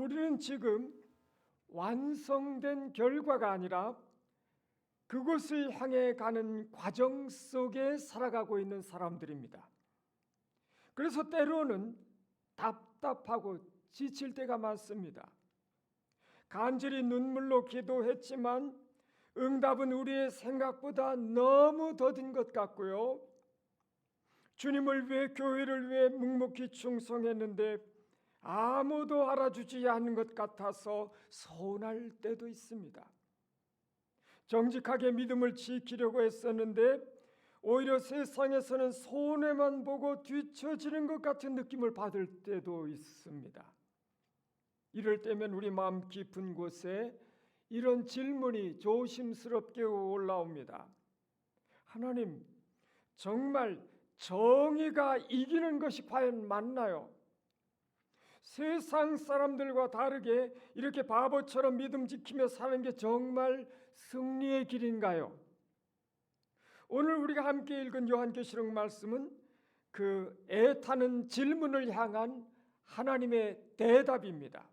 우리는 지금 완성된 결과가 아니라 그곳을 향해 가는 과정 속에 살아가고 있는 사람들입니다. 그래서 때로는 답답하고 지칠 때가 많습니다. 간절히 눈물로 기도했지만 응답은 우리의 생각보다 너무 더딘 것 같고요. 주님을 위해, 교회를 위해 묵묵히 충성했는데 아무도 알아주지 않는 것 같아서 서운할 때도 있습니다. 정직하게 믿음을 지키려고 했었는데 오히려 세상에서는 손해만 보고 뒤처지는 것 같은 느낌을 받을 때도 있습니다. 이럴 때면 우리 마음 깊은 곳에 이런 질문이 조심스럽게 올라옵니다. 하나님, 정말 정의가 이기는 것이 과연 맞나요? 세상 사람들과 다르게 이렇게 바보처럼 믿음 지키며 사는 게 정말 승리의 길인가요? 오늘 우리가 함께 읽은 요한계시록 말씀은 그 애타는 질문을 향한 하나님의 대답입니다.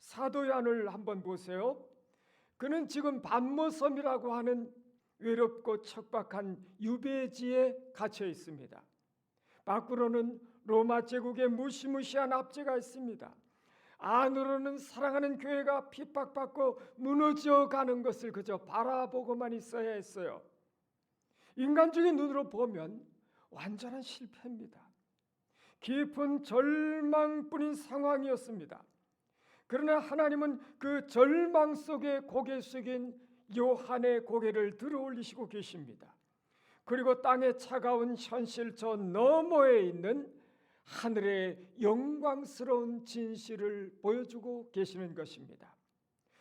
사도 요한을 한번 보세요. 그는 지금 patmos섬이라고 하는 외롭고 척박한 유배지에 갇혀 있습니다. 밖으로는 로마 제국의 무시무시한 압제가 있습니다. 안으로는 사랑하는 교회가 핍박받고 무너져 가는 것을 그저 바라보고만 있어야 했어요. 인간적인 눈으로 보면 완전한 실패입니다. 깊은 절망뿐인 상황이었습니다. 그러나 하나님은 그 절망 속에 고개 숙인 요한의 고개를 들어올리시고 계십니다. 그리고 땅의 차가운 현실 저 너머에 있는 하늘의 영광스러운 진실을 보여주고 계시는 것입니다.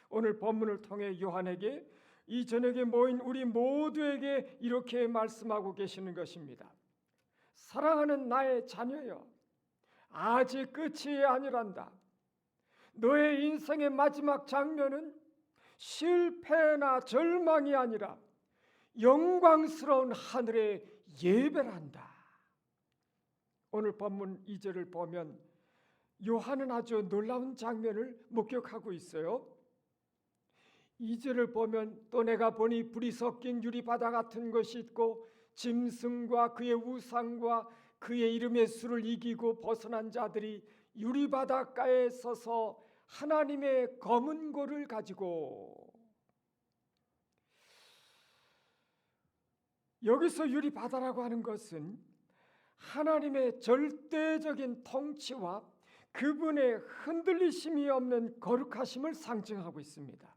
오늘 본문을 통해 요한에게 이 저녁에 모인 우리 모두에게 이렇게 말씀하고 계시는 것입니다. 사랑하는 나의 자녀여, 아직 끝이 아니란다. 너의 인생의 마지막 장면은 실패나 절망이 아니라 영광스러운 하늘의 예배란다. 오늘 본문 2절을 보면 요한은 아주 놀라운 장면을 목격하고 있어요. 2절을 보면 또 내가 보니 불이 섞인 유리바다 같은 것이 있고 짐승과 그의 우상과 그의 이름의 수를 이기고 벗어난 자들이 유리바닷가에 서서 하나님의 검은 고를 가지고, 여기서 유리바다라고 하는 것은 하나님의 절대적인 통치와 그분의 흔들리심이 없는 거룩하심을 상징하고 있습니다.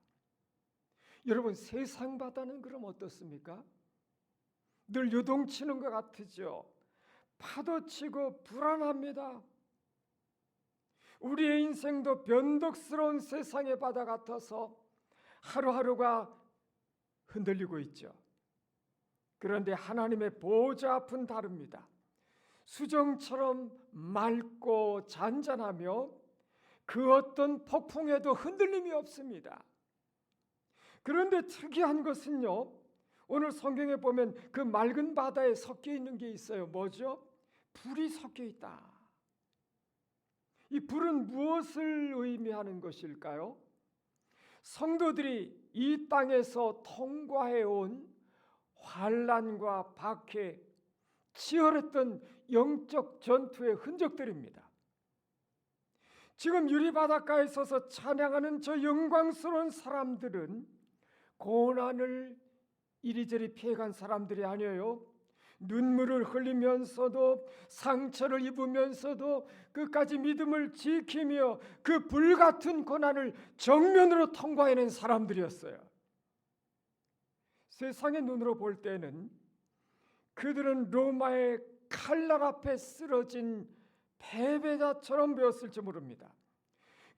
여러분, 세상 바다는 그럼 어떻습니까? 늘 요동치는 것 같으죠. 파도치고 불안합니다. 우리의 인생도 변덕스러운 세상의 바다 같아서 하루하루가 흔들리고 있죠. 그런데 하나님의 보좌 앞은 다릅니다. 수정처럼 맑고 잔잔하며 그 어떤 폭풍에도 흔들림이 없습니다. 그런데 특이한 것은요, 오늘 성경에 보면 그 맑은 바다에 섞여 있는 게 있어요. 뭐죠? 불이 섞여 있다. 이 불은 무엇을 의미하는 것일까요? 성도들이 이 땅에서 통과해온 환난과 박해, 치열했던 영적 전투의 흔적들입니다. 지금 유리바닷가에 서서 찬양하는 저 영광스러운 사람들은 고난을 이리저리 피해간 사람들이 아니에요. 눈물을 흘리면서도 상처를 입으면서도 끝까지 믿음을 지키며 그 불같은 고난을 정면으로 통과해낸 사람들이었어요. 세상의 눈으로 볼 때는 그들은 로마의 칼날 앞에 쓰러진 패배자처럼 보였을지 모릅니다.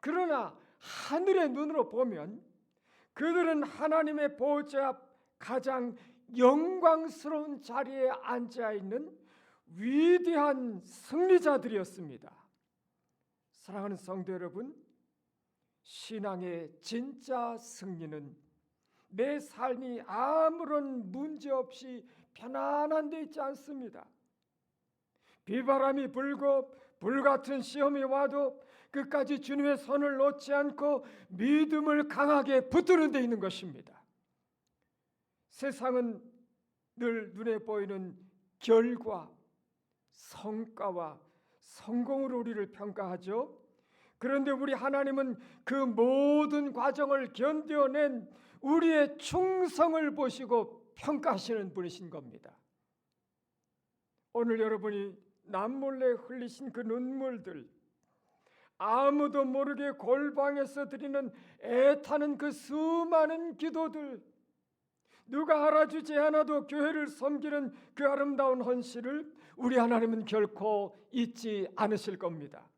그러나 하늘의 눈으로 보면 그들은 하나님의 보좌 앞 가장 영광스러운 자리에 앉아 있는 위대한 승리자들이었습니다. 사랑하는 성도 여러분, 신앙의 진짜 승리는 내 삶이 아무런 문제 없이 편안한 데 있지 않습니다. 비바람이 불고 불같은 시험이 와도 끝까지 주님의 손을 놓지 않고 믿음을 강하게 붙드는 데 있는 것입니다. 세상은 늘 눈에 보이는 결과, 성과와 성공으로 우리를 평가하죠. 그런데 우리 하나님은 그 모든 과정을 견뎌낸 우리의 충성을 보시고 평가하시는 분이신 겁니다. 오늘 여러분이 남몰래 흘리신 그 눈물들, 아무도 모르게 골방에서 드리는 애타는 그 수많은 기도들, 누가 알아주지 않아도 교회를 섬기는 그 아름다운 헌신을 우리 하나님은 결코 잊지 않으실 겁니다.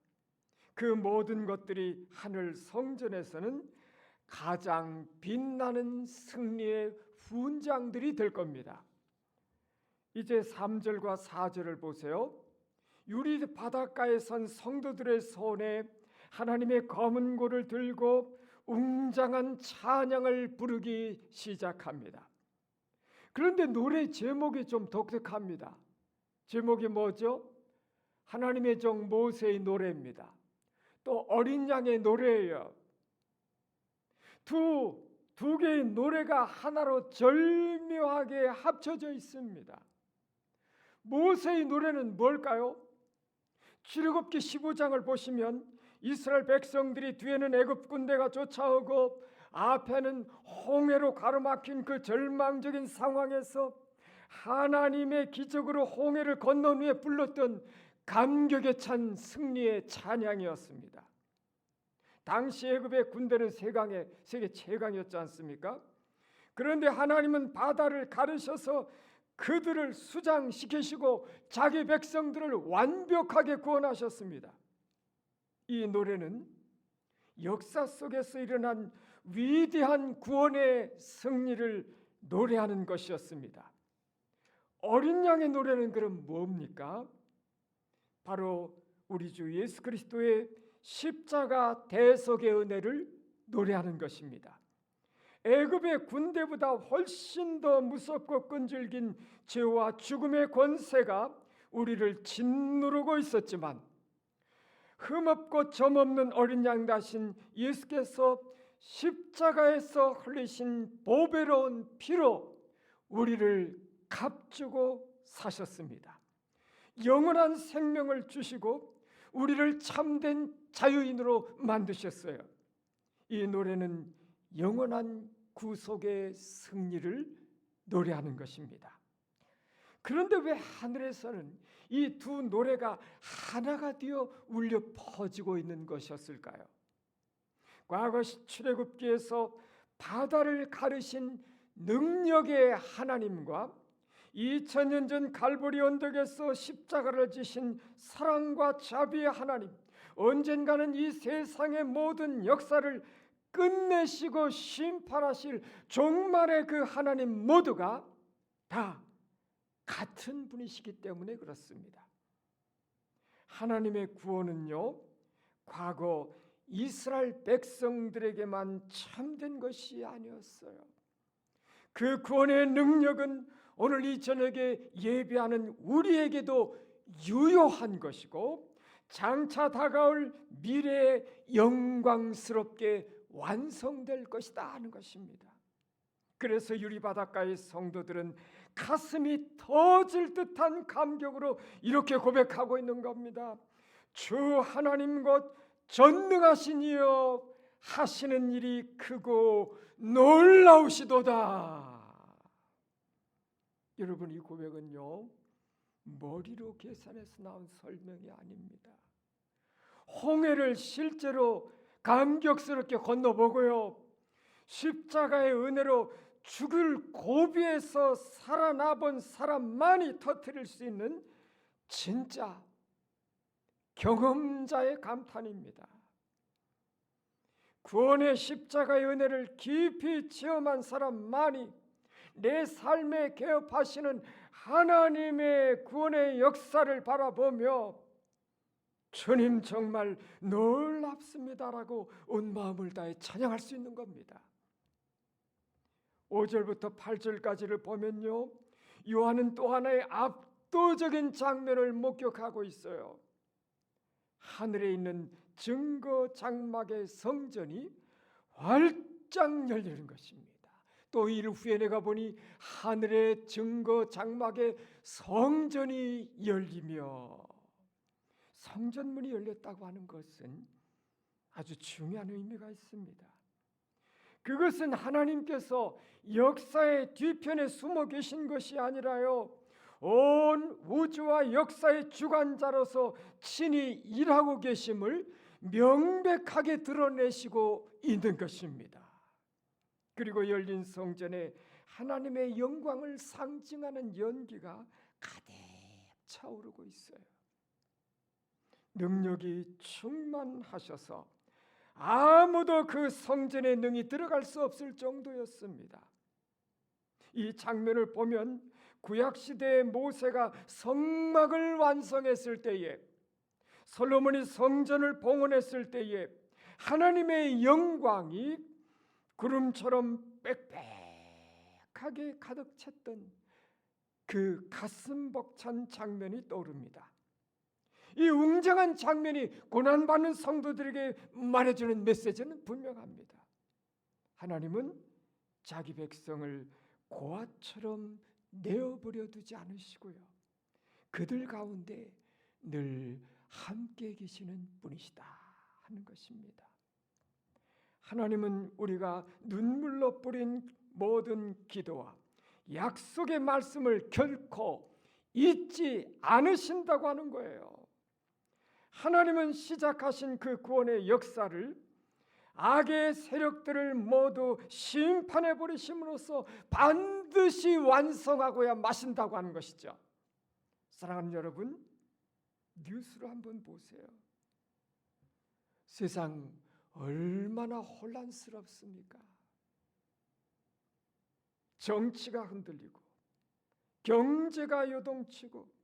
그 모든 것들이 하늘 성전에서는 가장 빛나는 승리의 훈장들이 될 겁니다. 이제 3절과 4절을 보세요. 유리 바닷가에 선 성도들의 손에 하나님의 검은 고를 들고 웅장한 찬양을 부르기 시작합니다. 그런데 노래 제목이 좀 독특합니다. 제목이 뭐죠? 하나님의 종 모세의 노래입니다. 또 어린 양의 노래예요. 두 개의 노래가 하나로 절묘하게 합쳐져 있습니다. 모세의 노래는 뭘까요? 출애굽기 15장을 보시면 이스라엘 백성들이 뒤에는 애굽 군대가 쫓아오고 앞에는 홍해로 가로막힌 그 절망적인 상황에서 하나님의 기적으로 홍해를 건넌 후에 불렀던 감격에 찬 승리의 찬양이었습니다. 당시 애굽의 군대는 세계 최강이었지 않습니까? 그런데 하나님은 바다를 가르셔서 그들을 수장시키시고 자기 백성들을 완벽하게 구원하셨습니다. 이 노래는 역사 속에서 일어난 위대한 구원의 승리를 노래하는 것이었습니다. 어린 양의 노래는 그럼 뭡니까? 바로 우리 주 예수 그리스도의 십자가 대속의 은혜를 노래하는 것입니다. 애굽의 군대보다 훨씬 더 무섭고 끈질긴 죄와 죽음의 권세가 우리를 짓누르고 있었지만 흠없고 점없는 어린 양 대신 예수께서 십자가에서 흘리신 보배로운 피로 우리를 값주고 사셨습니다. 영원한 생명을 주시고 우리를 참된 자유인으로 만드셨어요. 이 노래는 영원한 구속의 승리를 노래하는 것입니다. 그런데 왜 하늘에서는 이 두 노래가 하나가 되어 울려 퍼지고 있는 것이었을까요? 과거 출애굽기에서 바다를 가르신 능력의 하나님과 2000년 전 갈보리 언덕에서 십자가를 지신 사랑과 자비의 하나님, 언젠가는 이 세상의 모든 역사를 끝내시고 심판하실 종말의 그 하나님 모두가 다 같은 분이시기 때문에 그렇습니다. 하나님의 구원은요, 과거 이스라엘 백성들에게만 참된 것이 아니었어요. 그 구원의 능력은 오늘 이 저녁에 예배하는 우리에게도 유효한 것이고 장차 다가올 미래에 영광스럽게 완성될 것이다 하는 것입니다. 그래서 유리바닷가의 성도들은 가슴이 터질 듯한 감격으로 이렇게 고백하고 있는 겁니다. 주 하나님 곧 전능하신 이여 하시는 일이 크고 놀라우시도다. 여러분, 이 고백은요, 머리로 계산해서 나온 설명이 아닙니다. 홍해를 실제로 감격스럽게 건너보고요, 십자가의 은혜로 죽을 고비에서 살아나본 사람만이 터뜨릴 수 있는 진짜 경험자의 감탄입니다. 구원의 십자가의 은혜를 깊이 체험한 사람만이 내 삶에 개업하시는 하나님의 구원의 역사를 바라보며 주님 정말 놀랍습니다라고 온 마음을 다해 찬양할 수 있는 겁니다. 5절부터 8절까지를 보면요, 요한은 또 하나의 압도적인 장면을 목격하고 있어요. 하늘에 있는 증거 장막의 성전이 활짝 열리는 것입니다. 또 이일 후에 내가 보니 하늘의 증거 장막의 성전이 열리며, 성전문이 열렸다고 하는 것은 아주 중요한 의미가 있습니다. 그것은 하나님께서 역사의 뒤편에 숨어 계신 것이 아니라요, 온 우주와 역사의 주관자로서 친히 일하고 계심을 명백하게 드러내시고 있는 것입니다. 그리고 열린 성전에 하나님의 영광을 상징하는 연기가 가득 차오르고 있어요. 능력이 충만하셔서 아무도 그 성전에 능히 들어갈 수 없을 정도였습니다. 이 장면을 보면 구약시대의 모세가 성막을 완성했을 때에, 솔로몬이 성전을 봉헌했을 때에 하나님의 영광이 구름처럼 빽빽하게 가득 찼던 그 가슴 벅찬 장면이 떠오릅니다. 이 웅장한 장면이 고난받는 성도들에게 말해주는 메시지는 분명합니다. 하나님은 자기 백성을 고아처럼 내어버려 두지 않으시고요, 그들 가운데 늘 함께 계시는 분이시다 하는 것입니다. 하나님은 우리가 눈물로 뿌린 모든 기도와 약속의 말씀을 결코 잊지 않으신다고 하는 거예요. 하나님은 시작하신 그 구원의 역사를 악의 세력들을 모두 심판해 버리심으로써 반드시 완성하고야 마신다고 하는 것이죠. 사랑하는 여러분, 뉴스를 한번 보세요. 세상 얼마나 혼란스럽습니까? 정치가 흔들리고 경제가 요동치고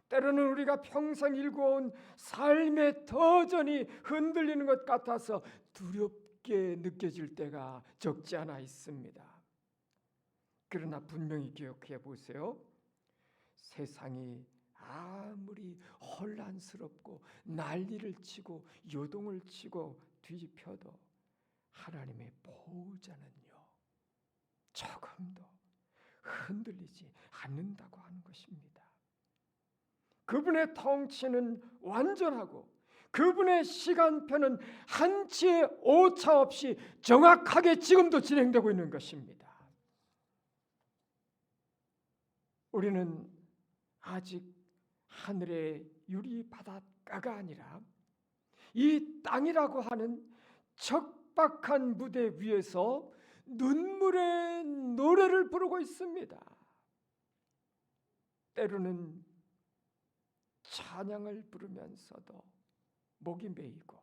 때로는 우리가 평생 일궈온 삶의 터전이 흔들리는 것 같아서 두렵게 느껴질 때가 적지 않아 있습니다. 그러나 분명히 기억해 보세요. 세상이 아무리 혼란스럽고 난리를 치고 요동을 치고 뒤집혀도 하나님의 보호자는요, 조금도 흔들리지 않는다고 하는 것입니다. 그분의 통치는 완전하고 그분의 시간표는 한치의 오차 없이 정확하게 지금도 진행되고 있는 것입니다. 우리는 아직 하늘의 유리 바닷가가 아니라 이 땅이라고 하는 척박한 무대 위에서 눈물의 노래를 부르고 있습니다. 때로는 찬양을 부르면서도 목이 메이고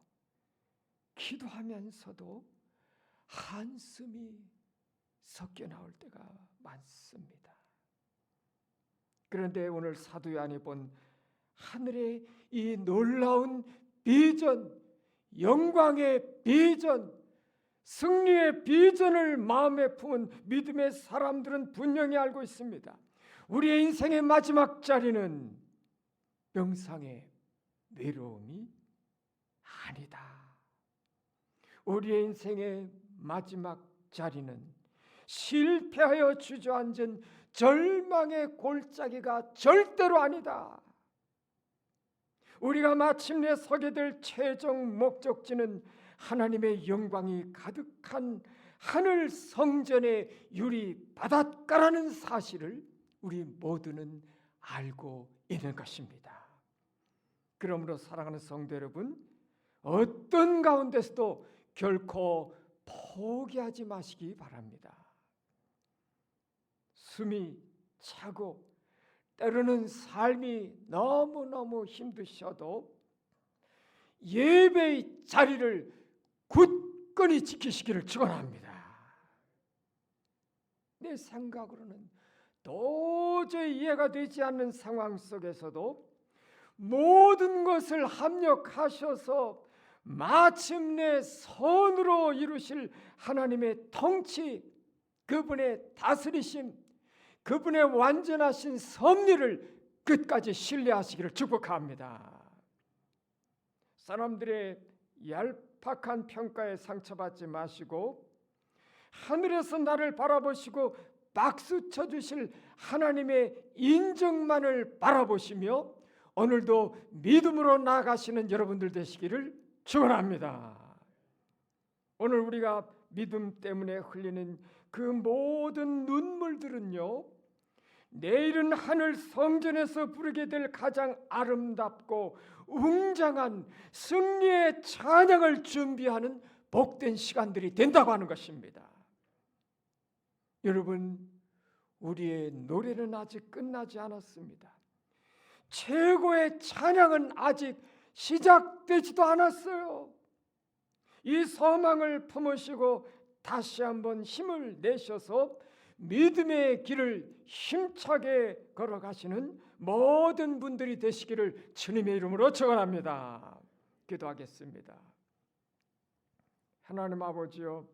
기도하면서도 한숨이 섞여 나올 때가 많습니다. 그런데 오늘 사도 요한이 본 하늘의 이 놀라운 비전, 영광의 비전, 승리의 비전을 마음에 품은 믿음의 사람들은 분명히 알고 있습니다. 우리의 인생의 마지막 자리는 명상의 외로움이 아니다. 우리의 인생의 마지막 자리는 실패하여 주저앉은 절망의 골짜기가 절대로 아니다. 우리가 마침내 서게 될 최종 목적지는 하나님의 영광이 가득한 하늘 성전의 유리 바닷가라는 사실을 우리 모두는 알고 있는 것입니다. 그러므로 사랑하는 성도 여러분, 어떤 가운데서도 결코 포기하지 마시기 바랍니다. 숨이 차고 때로는 삶이 너무너무 힘드셔도 예배의 자리를 굳건히 지키시기를 축원합니다. 내 생각으로는 도저히 이해가 되지 않는 상황 속에서도 모든 것을 합력하셔서 마침내 선으로 이루실 하나님의 통치, 그분의 다스리심, 그분의 완전하신 섭리를 끝까지 신뢰하시기를 축복합니다. 사람들의 얄팍한 평가에 상처받지 마시고 하늘에서 나를 바라보시고 박수 쳐주실 하나님의 인정만을 바라보시며 오늘도 믿음으로 나아가시는 여러분들 되시기를 축원합니다. 오늘 우리가 믿음 때문에 흘리는 그 모든 눈물들은요, 내일은 하늘 성전에서 부르게 될 가장 아름답고 웅장한 승리의 찬양을 준비하는 복된 시간들이 된다고 하는 것입니다. 여러분, 우리의 노래는 아직 끝나지 않았습니다. 최고의 찬양은 아직 시작되지도 않았어요. 이 소망을 품으시고 다시 한번 힘을 내셔서 믿음의 길을 힘차게 걸어가시는 모든 분들이 되시기를 주님의 이름으로 축원합니다. 기도하겠습니다. 하나님 아버지요,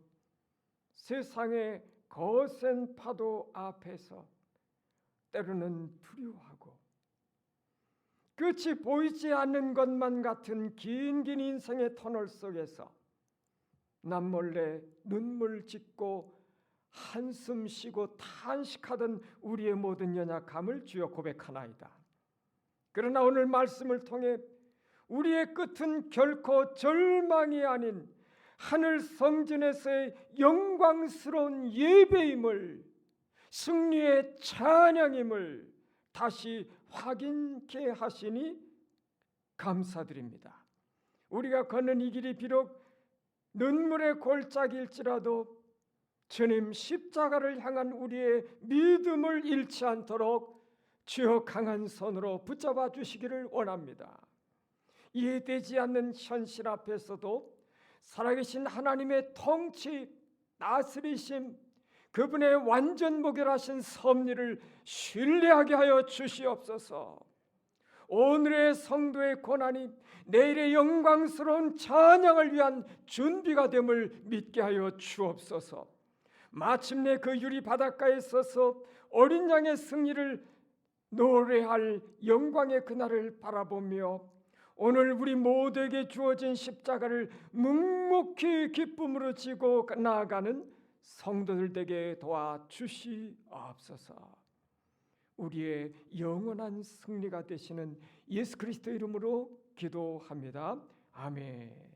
세상의 거센 파도 앞에서 때로는 두려워하고 끝이 보이지 않는 것만 같은 긴 인생의 터널 속에서 남몰래 눈물 짓고 한숨 쉬고 탄식하던 우리의 모든 연약함을 주여 고백하나이다. 그러나 오늘 말씀을 통해 우리의 끝은 결코 절망이 아닌 하늘 성전에서의 영광스러운 예배임을, 승리의 찬양임을 다시 확인케 하시니 감사드립니다. 우리가 걷는 이 길이 비록 눈물의 골짜기일지라도 주님 십자가를 향한 우리의 믿음을 잃지 않도록 주여 강한 손으로 붙잡아 주시기를 원합니다. 이해되지 않는 현실 앞에서도 살아계신 하나님의 통치, 다스리심, 그분의 완전 무결하신 섭리를 신뢰하게 하여 주시옵소서. 오늘의 성도의 고난이 내일의 영광스러운 찬양을 위한 준비가 됨을 믿게 하여 주옵소서. 마침내 그 유리 바닷가에 서서 어린 양의 승리를 노래할 영광의 그날을 바라보며 오늘 우리 모두에게 주어진 십자가를 묵묵히 기쁨으로 지고 나아가는 성도들 되게 도와주시옵소서. 우리의 영원한 승리가 되시는 예수 그리스도 이름으로 기도합니다. 아멘.